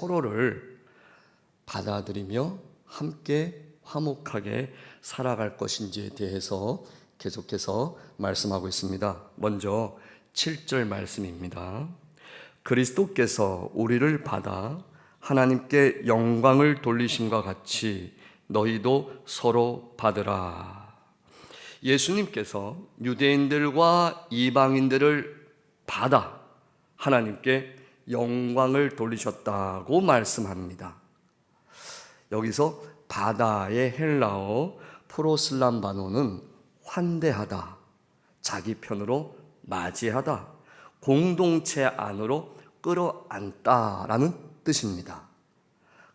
서로를 받아들이며 함께 화목하게 살아갈 것인지에 대해서 계속해서 말씀하고 있습니다. 먼저 7절 말씀입니다. 그리스도께서 우리를 받아 하나님께 영광을 돌리심과 같이 너희도 서로 받으라. 예수님께서 유대인들과 이방인들을 받아 하나님께 영광을 돌리셨다고 말씀합니다. 여기서 바다의 헬라어 프로슬람바노는 환대하다, 자기 편으로 맞이하다, 공동체 안으로 끌어안다라는 뜻입니다.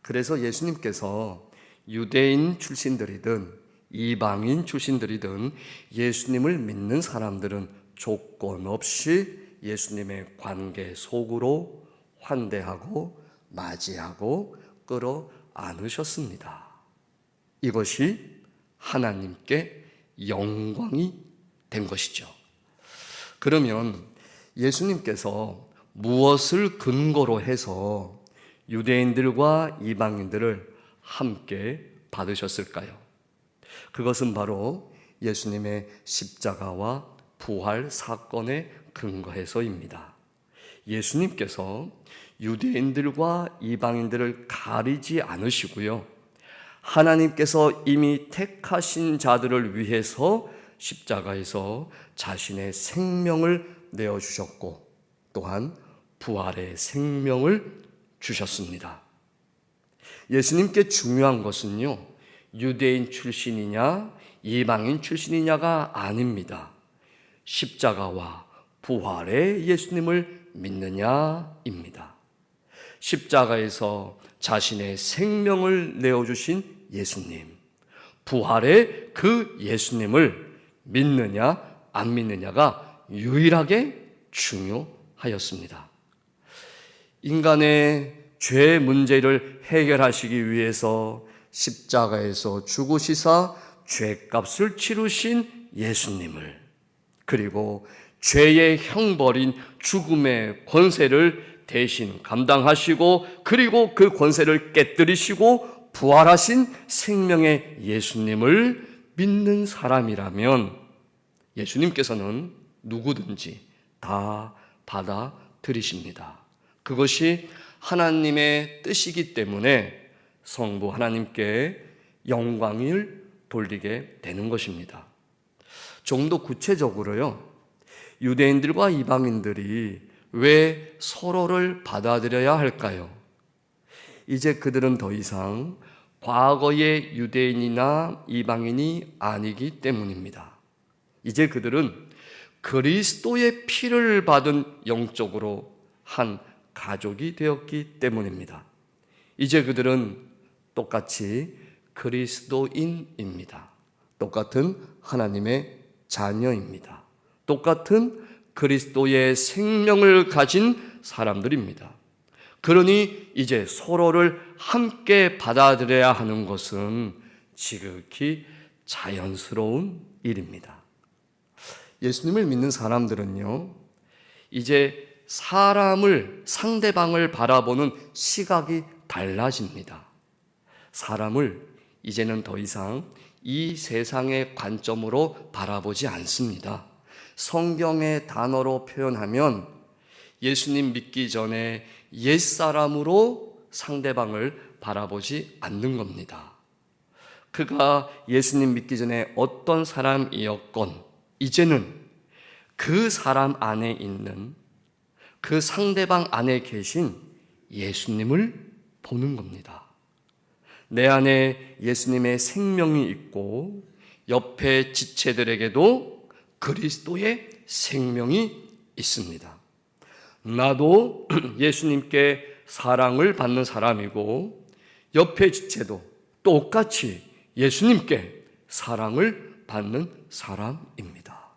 그래서 예수님께서 유대인 출신들이든 이방인 출신들이든 예수님을 믿는 사람들은 조건 없이 예수님의 관계 속으로 환대하고 맞이하고 끌어안으셨습니다. 이것이 하나님께 영광이 된 것이죠. 그러면 예수님께서 무엇을 근거로 해서 유대인들과 이방인들을 함께 받으셨을까요? 그것은 바로 예수님의 십자가와 부활 사건에 근거해서입니다. 예수님께서 유대인들과 이방인들을 가리지 않으시고요, 하나님께서 이미 택하신 자들을 위해서 십자가에서 자신의 생명을 내어주셨고 또한 부활의 생명을 주셨습니다. 예수님께 중요한 것은요, 유대인 출신이냐 이방인 출신이냐가 아닙니다. 십자가와 부활의 예수님을 믿느냐입니다. 십자가에서 자신의 생명을 내어주신 예수님, 부활의 그 예수님을 믿느냐 안 믿느냐가 유일하게 중요하였습니다. 인간의 죄 문제를 해결하시기 위해서 십자가에서 죽으시사 죄값을 치르신 예수님을, 그리고 죄의 형벌인 죽음의 권세를 대신 감당하시고 그리고 그 권세를 깨뜨리시고 부활하신 생명의 예수님을 믿는 사람이라면 예수님께서는 누구든지 다 받아들이십니다. 그것이 하나님의 뜻이기 때문에 성부 하나님께 영광을 돌리게 되는 것입니다. 좀 더 구체적으로요, 유대인들과 이방인들이 왜 서로를 받아들여야 할까요? 이제 그들은 더 이상 과거의 유대인이나 이방인이 아니기 때문입니다. 이제 그들은 그리스도의 피를 받은 영적으로 한 가족이 되었기 때문입니다. 이제 그들은 똑같이 그리스도인입니다. 똑같은 하나님의 자녀입니다. 똑같은 그리스도의 생명을 가진 사람들입니다. 그러니 이제 서로를 함께 받아들여야 하는 것은 지극히 자연스러운 일입니다. 예수님을 믿는 사람들은요, 이제 상대방을 바라보는 시각이 달라집니다. 사람을 이제는 더 이상 이 세상의 관점으로 바라보지 않습니다. 성경의 단어로 표현하면 예수님 믿기 전에 옛사람으로 상대방을 바라보지 않는 겁니다. 그가 예수님 믿기 전에 어떤 사람이었건 이제는 그 사람 안에 있는 그 상대방 안에 계신 예수님을 보는 겁니다. 내 안에 예수님의 생명이 있고 옆에 지체들에게도 그리스도의 생명이 있습니다. 나도 예수님께 사랑을 받는 사람이고 옆에 지체도 똑같이 예수님께 사랑을 받는 사람입니다.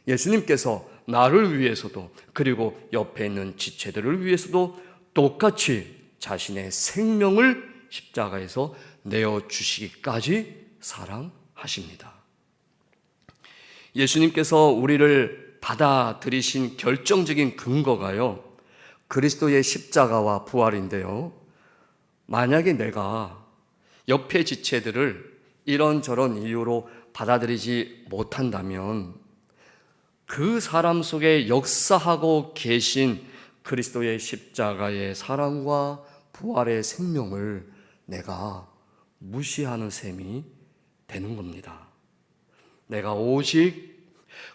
예수님께서 나를 위해서도 그리고 옆에 있는 지체들을 위해서도 똑같이 자신의 생명을 십자가에서 내어주시기까지 사랑하십니다. 예수님께서 우리를 받아들이신 결정적인 근거가요, 그리스도의 십자가와 부활인데요, 만약에 내가 옆의 지체들을 이런저런 이유로 받아들이지 못한다면 그 사람 속에 역사하고 계신 그리스도의 십자가의 사랑과 부활의 생명을 내가 무시하는 셈이 되는 겁니다. 내가 오직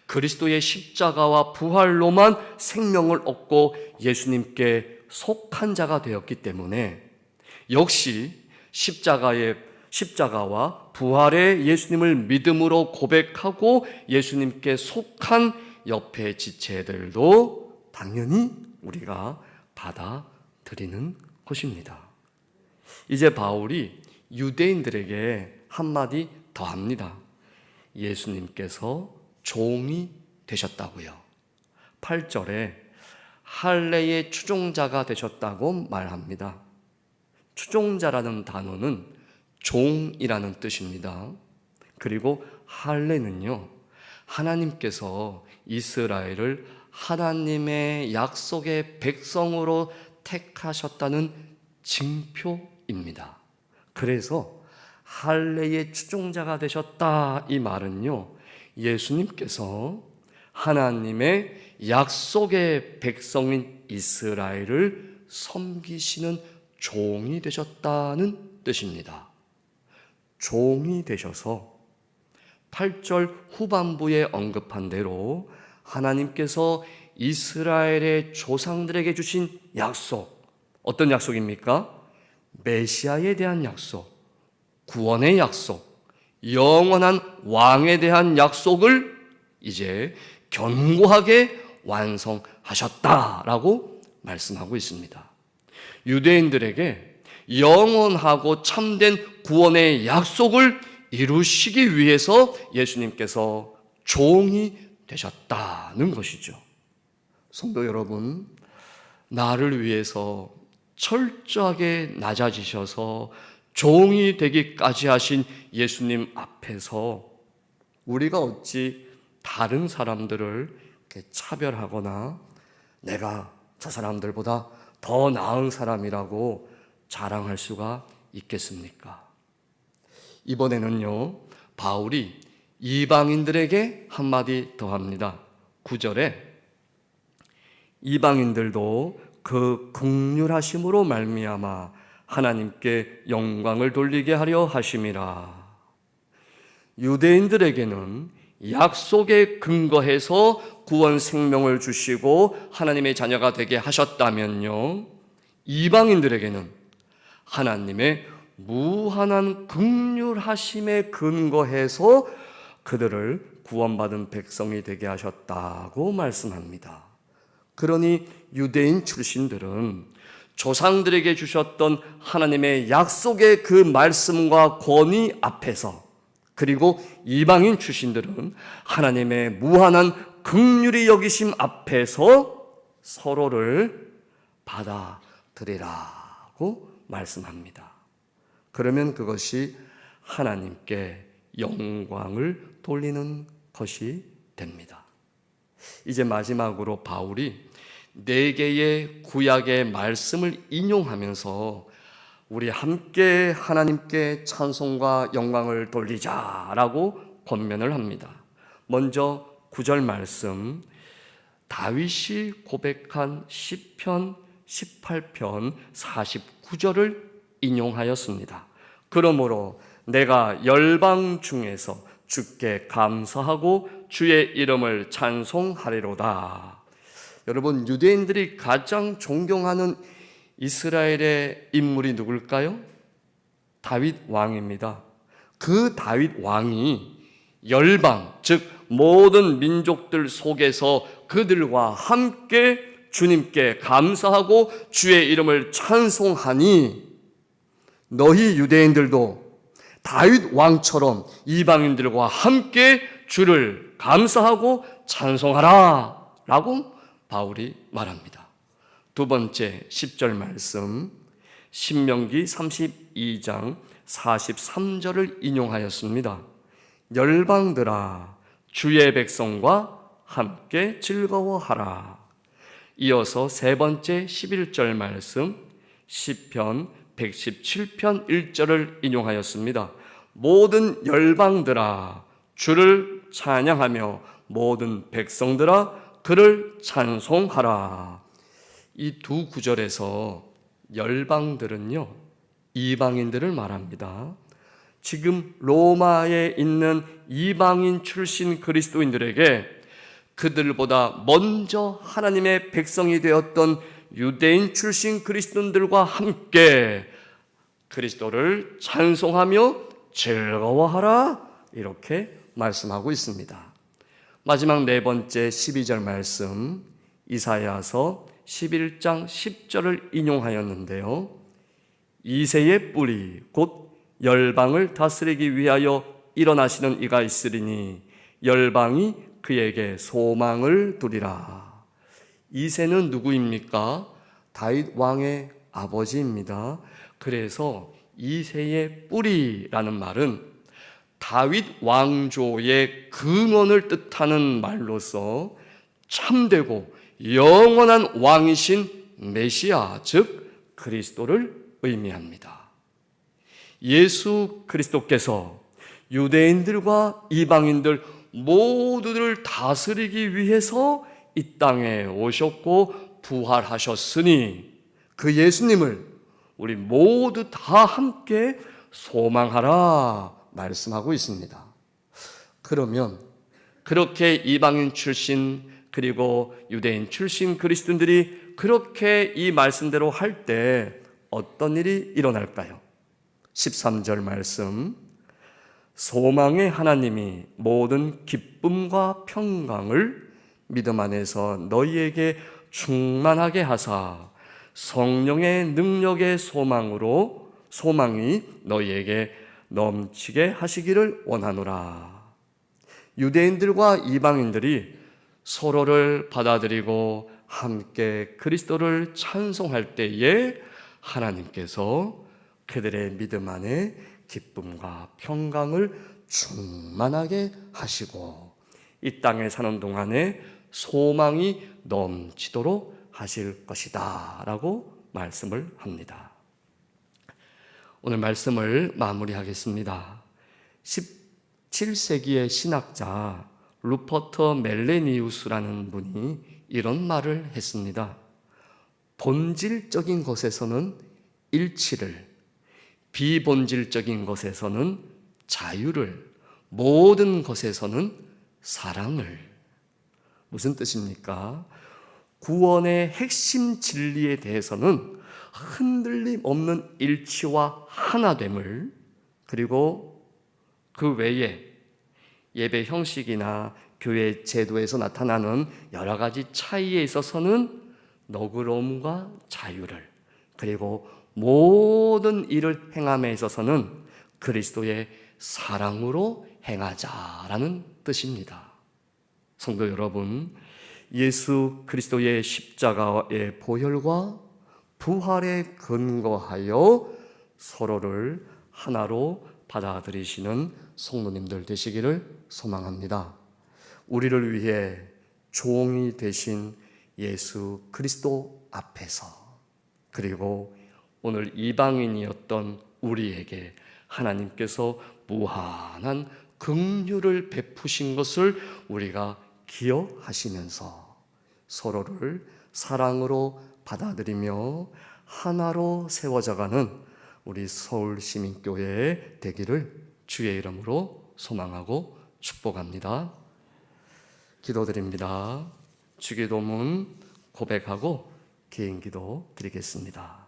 그리스도의 십자가와 부활로만 생명을 얻고 예수님께 속한 자가 되었기 때문에 역시 십자가와 부활의 예수님을 믿음으로 고백하고 예수님께 속한 옆의 지체들도 당연히 우리가 받아들이는 것입니다. 이제 바울이 유대인들에게 한마디 더 합니다. 예수님께서 종이 되셨다고요. 8절에 할례의 추종자가 되셨다고 말합니다. 추종자라는 단어는 종이라는 뜻입니다. 그리고 할례는요, 하나님께서 이스라엘을 하나님의 약속의 백성으로 택하셨다는 징표입니다. 그래서 할례의 추종자가 되셨다, 이 말은요, 예수님께서 하나님의 약속의 백성인 이스라엘을 섬기시는 종이 되셨다는 뜻입니다. 종이 되셔서 8절 후반부에 언급한 대로 하나님께서 이스라엘의 조상들에게 주신 약속, 어떤 약속입니까? 메시아에 대한 약속, 구원의 약속, 영원한 왕에 대한 약속을 이제 견고하게 완성하셨다라고 말씀하고 있습니다. 유대인들에게 영원하고 참된 구원의 약속을 이루시기 위해서 예수님께서 종이 되셨다는 것이죠. 성도 여러분, 나를 위해서 철저하게 낮아지셔서 종이 되기까지 하신 예수님 앞에서 우리가 어찌 다른 사람들을 차별하거나 내가 저 사람들보다 더 나은 사람이라고 자랑할 수가 있겠습니까? 이번에는요, 바울이 이방인들에게 한마디 더 합니다. 9절에 이방인들도 그 긍휼하심으로 말미암아 하나님께 영광을 돌리게 하려 하심이라. 유대인들에게는 약속에 근거해서 구원 생명을 주시고 하나님의 자녀가 되게 하셨다면요, 이방인들에게는 하나님의 무한한 긍휼하심에 근거해서 그들을 구원받은 백성이 되게 하셨다고 말씀합니다. 그러니 유대인 출신들은 조상들에게 주셨던 하나님의 약속의 그 말씀과 권위 앞에서, 그리고 이방인 출신들은 하나님의 무한한 긍휼히 여기심 앞에서 서로를 받아들이라고 말씀합니다. 그러면 그것이 하나님께 영광을 돌리는 것이 됩니다. 이제 마지막으로 바울이 4개의 구약의 말씀을 인용하면서 우리 함께 하나님께 찬송과 영광을 돌리자라고 권면을 합니다. 먼저 9절 말씀, 다윗이 고백한 시편 18편 49절을 인용하였습니다. 그러므로 내가 열방 중에서 주께 감사하고 주의 이름을 찬송하리로다. 여러분, 유대인들이 가장 존경하는 이스라엘의 인물이 누굴까요? 다윗 왕입니다. 그 다윗 왕이 열방, 즉 모든 민족들 속에서 그들과 함께 주님께 감사하고 주의 이름을 찬송하니 너희 유대인들도 다윗 왕처럼 이방인들과 함께 주를 감사하고 찬송하라 라고 바울이 말합니다. 두 번째 10절 말씀, 신명기 32장 43절을 인용하였습니다. 열방들아 주의 백성과 함께 즐거워하라. 이어서 세 번째 11절 말씀, 시편 117편 1절을 인용하였습니다. 모든 열방들아 주를 찬양하며 모든 백성들아 그를 찬송하라. 이 두 구절에서 열방들은요, 이방인들을 말합니다. 지금 로마에 있는 이방인 출신 그리스도인들에게 그들보다 먼저 하나님의 백성이 되었던 유대인 출신 그리스도인들과 함께 그리스도를 찬송하며 즐거워하라, 이렇게 말씀하고 있습니다. 마지막 네 번째 12절 말씀, 이사야서 11장 10절을 인용하였는데요. 이새의 뿌리 곧 열방을 다스리기 위하여 일어나시는 이가 있으리니 열방이 그에게 소망을 두리라. 이새는 누구입니까? 다윗 왕의 아버지입니다. 그래서 이새의 뿌리라는 말은 다윗 왕조의 근원을 뜻하는 말로서 참되고 영원한 왕이신 메시아, 즉 그리스도를 의미합니다. 예수 그리스도께서 유대인들과 이방인들 모두를 다스리기 위해서 이 땅에 오셨고 부활하셨으니 그 예수님을 우리 모두 다 함께 소망하라 말씀하고 있습니다. 그러면 그렇게 이방인 출신 그리고 유대인 출신 그리스도인들이 그렇게 이 말씀대로 할 때 어떤 일이 일어날까요? 13절 말씀, 소망의 하나님이 모든 기쁨과 평강을 믿음 안에서 너희에게 충만하게 하사 성령의 능력의 소망이 너희에게 넘치게 하시기를 원하노라. 유대인들과 이방인들이 서로를 받아들이고 함께 그리스도를 찬송할 때에 하나님께서 그들의 믿음 안에 기쁨과 평강을 충만하게 하시고 이 땅에 사는 동안에 소망이 넘치도록 하실 것이다 라고 말씀을 합니다. 오늘 말씀을 마무리하겠습니다. 17세기의 신학자 루퍼트 멜레니우스라는 분이 이런 말을 했습니다. 본질적인 것에서는 일치를, 비본질적인 것에서는 자유를, 모든 것에서는 사랑을. 무슨 뜻입니까? 구원의 핵심 진리에 대해서는 흔들림 없는 일치와 하나됨을, 그리고 그 외에 예배 형식이나 교회 제도에서 나타나는 여러 가지 차이에 있어서는 너그러움과 자유를, 그리고 모든 일을 행함에 있어서는 그리스도의 사랑으로 행하자라는 뜻입니다. 성도 여러분, 예수 그리스도의 십자가의 보혈과 부활에 근거하여 서로를 하나로 받아들이시는 성도님들 되시기를 소망합니다. 우리를 위해 종이 되신 예수 그리스도 앞에서, 그리고 오늘 이방인이었던 우리에게 하나님께서 무한한 긍휼을 베푸신 것을 우리가 기억하시면서 서로를 사랑으로 받아들이며 하나로 세워져가는 우리 서울시민교회 되기를 주의 이름으로 소망하고 축복합니다. 기도드립니다. 주기도문 고백하고 개인기도 드리겠습니다.